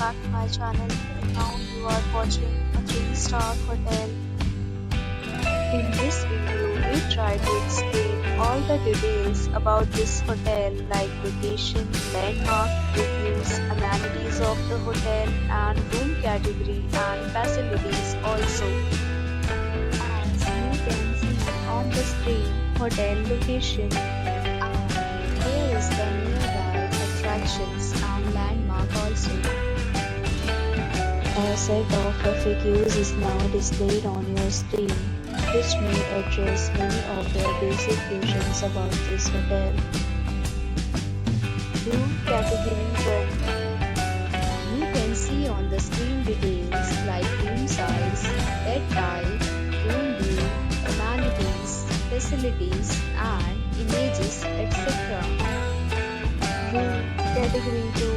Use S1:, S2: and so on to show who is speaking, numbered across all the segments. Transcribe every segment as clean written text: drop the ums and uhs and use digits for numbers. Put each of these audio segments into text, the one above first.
S1: back to my channel. Now you are watching a 3-star hotel. In this video, we try to explain all the details about this hotel like location, landmark, reviews, amenities of the hotel and room category and facilities also. As you can see on the screen, hotel location. Here is the nearby attractions and landmark also. A set of FAQs is now displayed on your screen, which may address many of your basic questions about this hotel. Room category 1. You can see on the screen details like room size, bed type, room view, amenities, facilities and images, etc. Room category 2.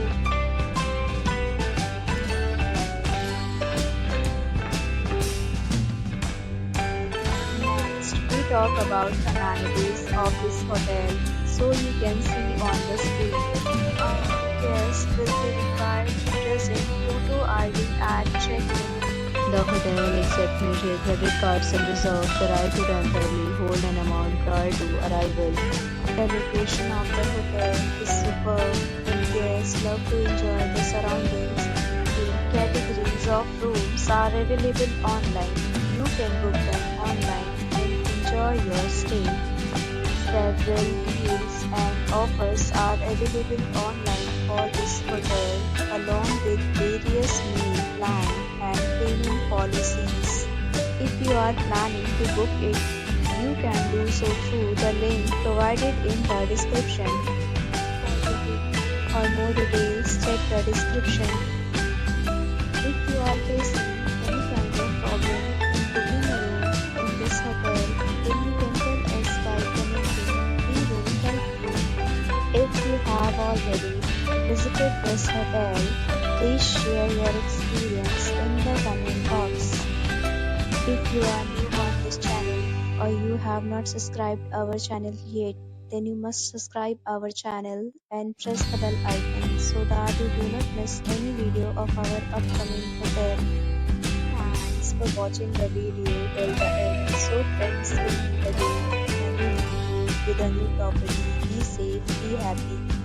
S1: Talk about amenities of this hotel, so you can see on the screen. Guests will be required to present photo ID at check-in. The hotel accepts major credit cards and reserves the right to temporarily hold an amount prior to arrival. The location of the hotel is superb and guests love to enjoy the surroundings. The categories of rooms are available online. You can book them online. Enjoy your stay. Several deals and offers are available online for this hotel, along with various meal plan and payment policies. If you are planning to book it, you can do so through the link provided in the description. For more details, check the description. If you are facing any kind of problem in booking a room in this hotel, then you can tell us by commenting. We will help you. If you have already visited this hotel, please share your experience in the comment box. If you are new on this channel or you have not subscribed our channel yet, then you must subscribe our channel and press the bell icon so that you do not miss any video of our upcoming hotel. Thanks for watching the video till the end. So friends, will meet again in a new video with a new property. Be safe, be happy.